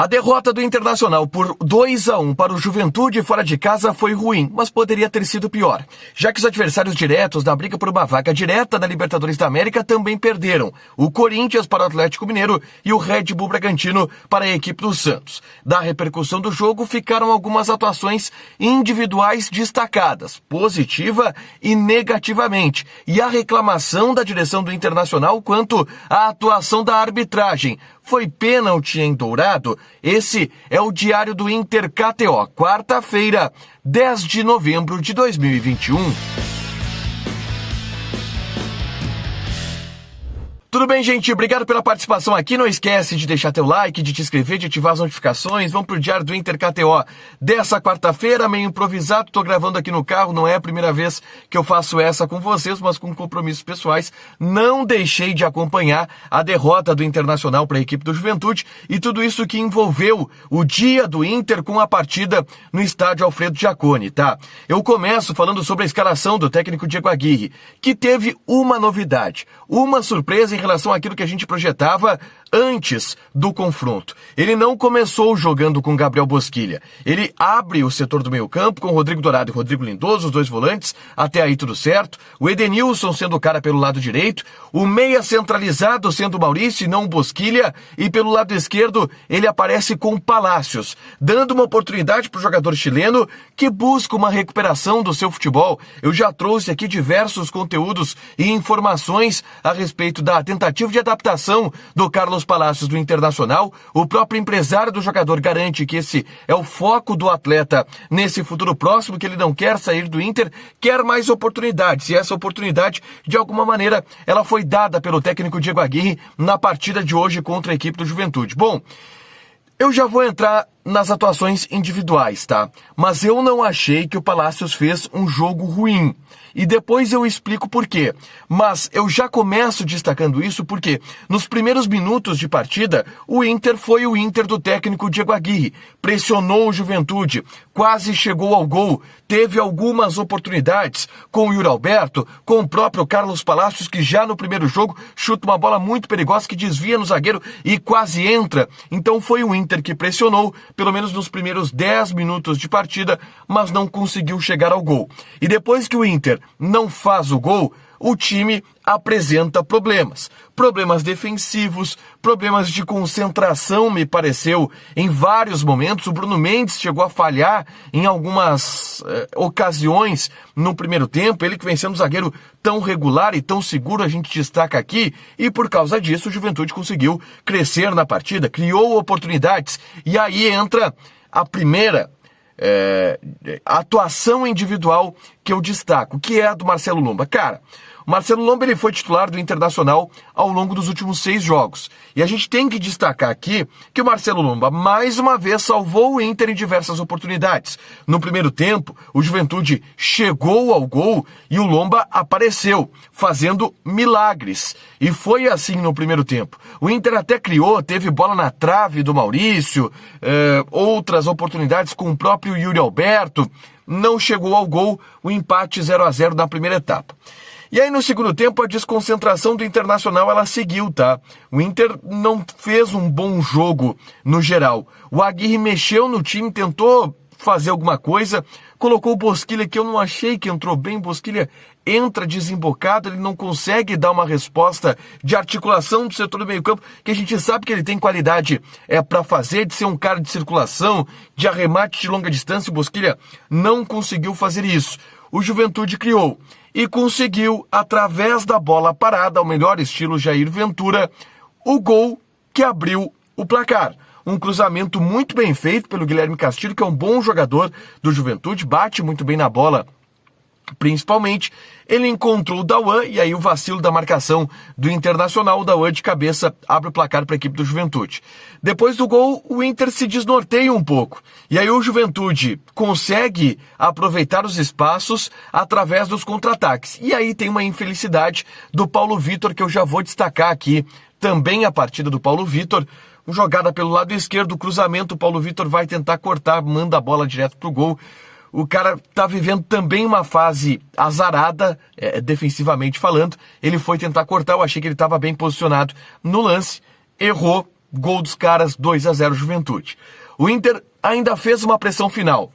A derrota do Internacional por 2-1 para o Juventude fora de casa foi ruim, mas poderia ter sido pior, já que os adversários diretos da briga por uma vaga direta na Libertadores da América também perderam. O Corinthians para o Atlético Mineiro e o Red Bull Bragantino para a equipe do Santos. Da repercussão do jogo ficaram algumas atuações individuais destacadas, positiva e negativamente, e a reclamação da direção do Internacional quanto à atuação da arbitragem. Foi pênalti em Dourado? Esse é o Diário do Inter KTO, quarta-feira, 10 de novembro de 2021. Tudo bem, gente? Obrigado pela participação aqui. Não esquece de deixar teu like, de te inscrever, de ativar as notificações. Vamos pro Diário do Inter KTO dessa quarta-feira, meio improvisado. Tô gravando aqui no carro, não é a primeira vez que eu faço essa com vocês, mas com compromissos pessoais. Não deixei de acompanhar a derrota do Internacional para a equipe do Juventude e tudo isso que envolveu o dia do Inter com a partida no estádio Alfredo Jaconi, tá? Eu começo falando sobre a escalação do técnico Diego Aguirre, que teve uma novidade, uma surpresa em relação àquilo que a gente projetava antes do confronto. Ele não começou jogando com Gabriel Bosquilha. Ele abre o setor do meio-campo com Rodrigo Dourado e Rodrigo Lindoso, os dois volantes, até aí tudo certo. O Edenilson sendo o cara pelo lado direito, o meia centralizado sendo o Maurício e não o Bosquilha, e pelo lado esquerdo ele aparece com o Palácios, dando uma oportunidade para o jogador chileno que busca uma recuperação do seu futebol. Eu já trouxe aqui diversos conteúdos e informações a respeito da tentativa de adaptação do Carlos Palácios do Internacional. O próprio empresário do jogador garante que esse é o foco do atleta nesse futuro próximo, que ele não quer sair do Inter, quer mais oportunidades. E essa oportunidade, de alguma maneira, ela foi dada pelo técnico Diego Aguirre na partida de hoje contra a equipe do Juventude. Bom, eu já vou entrar nas atuações individuais, tá? Mas eu não achei que o Palácios fez um jogo ruim. E depois eu explico por quê. Mas eu já começo destacando isso porque nos primeiros minutos de partida, o Inter foi o Inter do técnico Diego Aguirre. Pressionou o Juventude, quase chegou ao gol, teve algumas oportunidades com o Yuri Alberto, com o próprio Carlos Palácios, que já no primeiro jogo chuta uma bola muito perigosa que desvia no zagueiro e quase entra. Então foi o Inter que pressionou, pelo menos nos primeiros 10 minutos de partida, mas não conseguiu chegar ao gol. E depois que o Inter não faz o gol, o time apresenta problemas. Problemas defensivos, problemas de concentração, me pareceu, em vários momentos. O Bruno Mendes chegou a falhar em algumas ocasiões no primeiro tempo. Ele que vem sendo um zagueiro tão regular e tão seguro, a gente destaca aqui. E por causa disso, o Juventude conseguiu crescer na partida, criou oportunidades. E aí entra a primeira atuação individual que eu destaco, que é a do Marcelo Lomba. Cara, o Marcelo Lomba ele foi titular do Internacional ao longo dos últimos 6 jogos. E a gente tem que destacar aqui que o Marcelo Lomba, mais uma vez, salvou o Inter em diversas oportunidades. No primeiro tempo, o Juventude chegou ao gol e o Lomba apareceu, fazendo milagres. E foi assim no primeiro tempo. O Inter até criou, teve bola na trave do Maurício, outras oportunidades com o próprio Yuri Alberto. Não chegou ao gol, o empate 0-0 na primeira etapa. E aí no segundo tempo a desconcentração do Internacional ela seguiu, tá? O Inter não fez um bom jogo no geral. O Aguirre mexeu no time, tentou fazer alguma coisa, colocou o Bosquilha, que eu não achei que entrou bem. O Bosquilha entra desembocado, ele não consegue dar uma resposta de articulação do setor do meio campo, que a gente sabe que ele tem qualidade para fazer, de ser um cara de circulação, de arremate de longa distância. O Bosquilha não conseguiu fazer isso. O Juventude criou e conseguiu, através da bola parada, ao melhor estilo Jair Ventura, o gol que abriu o placar. Um cruzamento muito bem feito pelo Guilherme Castilho, que é um bom jogador do Juventude, bate muito bem na bola. Principalmente, ele encontrou o Dauan e aí o vacilo da marcação do Internacional, o Dauan de cabeça abre o placar para a equipe do Juventude. Depois do gol, o Inter se desnorteia um pouco. E aí o Juventude consegue aproveitar os espaços através dos contra-ataques. E aí tem uma infelicidade do Paulo Vitor, que eu já vou destacar aqui. Também a partida do Paulo Vitor. Uma jogada pelo lado esquerdo, cruzamento, o Paulo Vitor vai tentar cortar, manda a bola direto pro gol. O cara tá vivendo também uma fase azarada, defensivamente falando. Ele foi tentar cortar, eu achei que ele estava bem posicionado no lance, errou gol dos caras, 2-0 Juventude. O Inter ainda fez uma pressão final.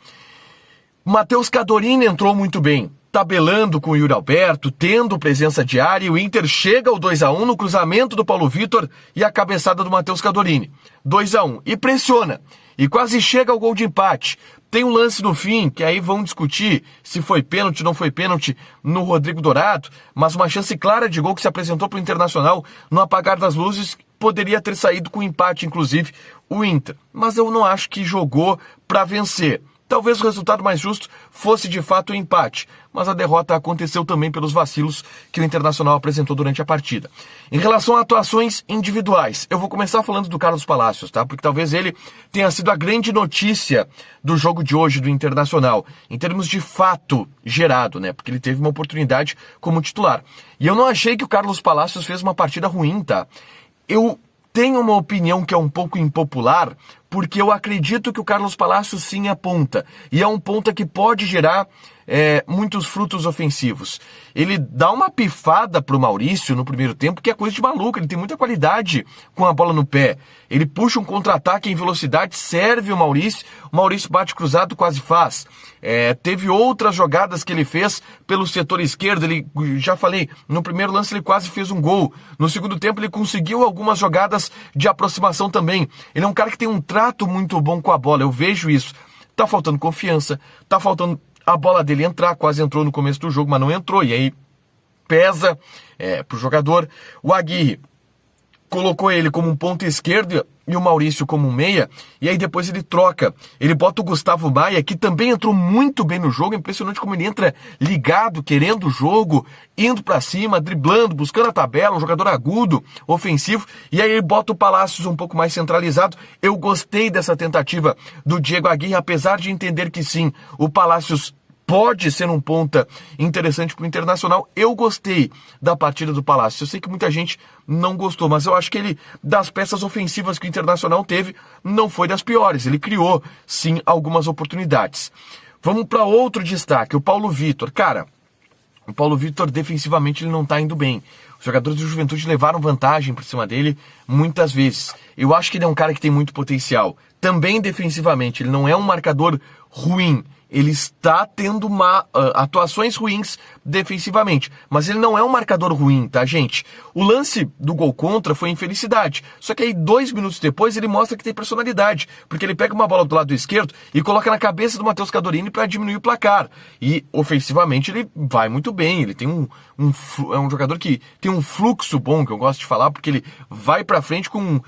Matheus Cadorini entrou muito bem, tabelando com o Yuri Alberto, tendo presença de área, e o Inter chega ao 2-1 no cruzamento do Paulo Vitor e a cabeçada do Matheus Cadorini. 2-1, e pressiona, e quase chega ao gol de empate. Tem um lance no fim, que aí vão discutir se foi pênalti ou não foi pênalti no Rodrigo Dourado, mas uma chance clara de gol que se apresentou para o Internacional no apagar das luzes, poderia ter saído com empate, inclusive, o Inter. Mas eu não acho que jogou para vencer. Talvez o resultado mais justo fosse de fato o empate, mas a derrota aconteceu também pelos vacilos que o Internacional apresentou durante a partida. Em relação a atuações individuais, eu vou começar falando do Carlos Palacios, tá? Porque talvez ele tenha sido a grande notícia do jogo de hoje do Internacional, em termos de fato gerado, né? Porque ele teve uma oportunidade como titular. E eu não achei que o Carlos Palacios fez uma partida ruim, tá? Eu tenho uma opinião que é um pouco impopular, porque eu acredito que o Carlos Palacios sim é ponta. E é um ponta que pode gerar muitos frutos ofensivos. Ele dá uma pifada pro Maurício no primeiro tempo, que é coisa de maluco. Ele tem muita qualidade com a bola no pé. Ele puxa um contra-ataque em velocidade, serve o Maurício bate cruzado, quase faz. Teve outras jogadas que ele fez pelo setor esquerdo. Ele, já falei, no primeiro lance ele quase fez um gol. No segundo tempo ele conseguiu algumas jogadas de aproximação também. Ele é um cara que tem um trato muito bom com a bola, eu vejo isso. Tá faltando confiança, tá faltando a bola dele entrar, quase entrou no começo do jogo, mas não entrou, e aí pesa pro jogador. O Aguirre colocou ele como um ponta esquerdo e o Maurício como um meia, e aí depois ele troca. Ele bota o Gustavo Maia, que também entrou muito bem no jogo. É impressionante como ele entra ligado, querendo o jogo, indo pra cima, driblando, buscando a tabela, um jogador agudo, ofensivo, e aí ele bota o Palacios um pouco mais centralizado. Eu gostei dessa tentativa do Diego Aguirre, apesar de entender que sim, o Palacios pode ser um ponta interessante para o Internacional. Eu gostei da partida do Palacios. Eu sei que muita gente não gostou, mas eu acho que ele, das peças ofensivas que o Internacional teve, não foi das piores. Ele criou, sim, algumas oportunidades. Vamos para outro destaque, o Paulo Vitor. Cara, o Paulo Vitor defensivamente ele não está indo bem. Os jogadores do Juventude levaram vantagem por cima dele muitas vezes. Eu acho que ele é um cara que tem muito potencial. Também defensivamente, ele não é um marcador ruim. Ele está tendo atuações ruins defensivamente, mas ele não é um marcador ruim, tá, gente? O lance do gol contra foi infelicidade, só que aí 2 minutos depois ele mostra que tem personalidade, porque ele pega uma bola do lado esquerdo e coloca na cabeça do Matheus Cadorini para diminuir o placar, e ofensivamente ele vai muito bem. Ele tem é um jogador que tem um fluxo bom, que eu gosto de falar, porque ele vai para frente com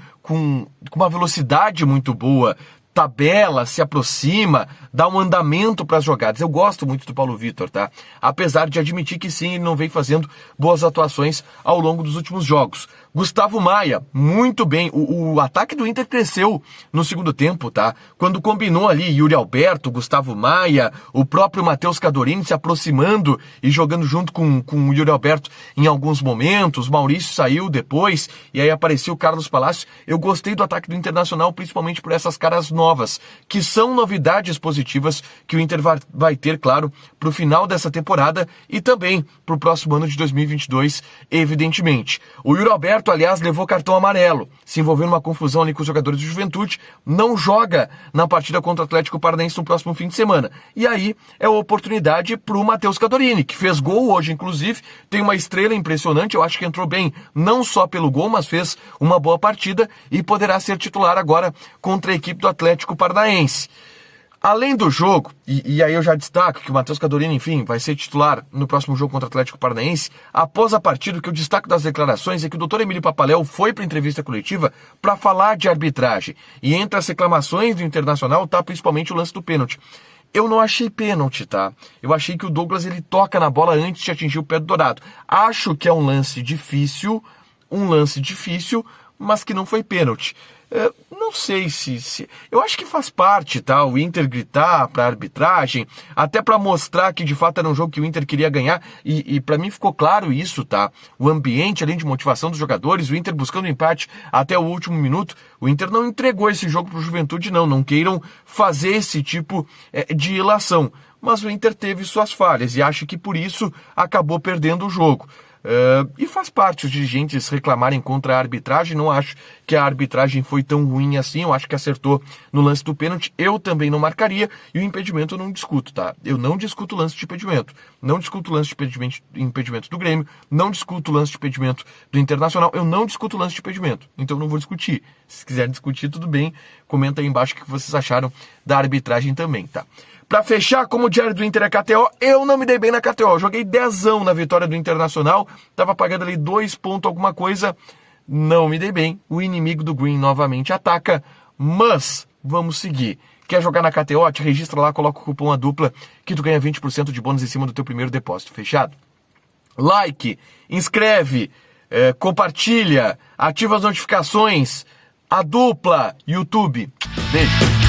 uma velocidade muito boa, tabela, se aproxima, dá um andamento para as jogadas. Eu gosto muito do Paulo Vitor, tá? Apesar de admitir que sim, ele não vem fazendo boas atuações ao longo dos últimos jogos. Gustavo Maia, muito bem. O ataque do Inter cresceu no segundo tempo, tá? Quando combinou ali Yuri Alberto, Gustavo Maia, o próprio Matheus Cadorini se aproximando e jogando junto com o Yuri Alberto em alguns momentos. Maurício saiu depois e aí apareceu o Carlos Palacios. Eu gostei do ataque do Internacional, principalmente por essas caras novas, que são novidades positivas que o Inter vai ter, claro, para o final dessa temporada e também para o próximo ano de 2022, evidentemente. O Yuri Alberto, aliás, levou cartão amarelo, se envolveu numa confusão ali com os jogadores de Juventude, não joga na partida contra o Atlético Paranaense no próximo fim de semana. E aí é a oportunidade para o Matheus Cadorini, que fez gol hoje, inclusive, tem uma estrela impressionante. Eu acho que entrou bem, não só pelo gol, mas fez uma boa partida e poderá ser titular agora contra a equipe do Atlético Paranaense. Além do jogo, e aí eu já destaco que o Matheus Cadorini, enfim, vai ser titular no próximo jogo contra o Atlético Paranaense. Após a partida, o que eu destaco das declarações é que o doutor Emílio Papaléu foi para a entrevista coletiva para falar de arbitragem. E entre as reclamações do Internacional está principalmente o lance do pênalti. Eu não achei pênalti, tá? Eu achei que o Douglas ele toca na bola antes de atingir o pé do Dourado. Acho que é um lance difícil, mas que não foi pênalti. Não sei se... Eu acho que faz parte, tá? O Inter gritar pra arbitragem, até pra mostrar que de fato era um jogo que o Inter queria ganhar, e pra mim ficou claro isso, tá? O ambiente, além de motivação dos jogadores, o Inter buscando empate até o último minuto. O Inter não entregou esse jogo pro Juventude, não queiram fazer esse tipo de ilação. Mas o Inter teve suas falhas e acho que por isso acabou perdendo o jogo. E faz parte os dirigentes reclamarem contra a arbitragem. Não acho que a arbitragem foi tão ruim assim. Eu acho que acertou no lance do pênalti. Eu também não marcaria. E o impedimento eu não discuto, tá? Eu não discuto o lance de impedimento. Não discuto o lance de impedimento do Grêmio. Não discuto o lance de impedimento do Internacional. Eu não discuto o lance de impedimento. Então não vou discutir. Se quiserem discutir, tudo bem. Comenta aí embaixo o que vocês acharam da arbitragem também, tá? Pra fechar, como o diário do Inter é KTO, eu não me dei bem na KTO. Eu joguei 10ão na vitória do Internacional. Tava pagando ali 2 pontos alguma coisa. Não me dei bem. O inimigo do Green novamente ataca. Mas, vamos seguir. Quer jogar na KTO? Te registra lá, coloca o cupom A Dupla, que tu ganha 20% de bônus em cima do teu primeiro depósito. Fechado? Like, inscreve, compartilha, ativa as notificações. A Dupla, YouTube. Beijo.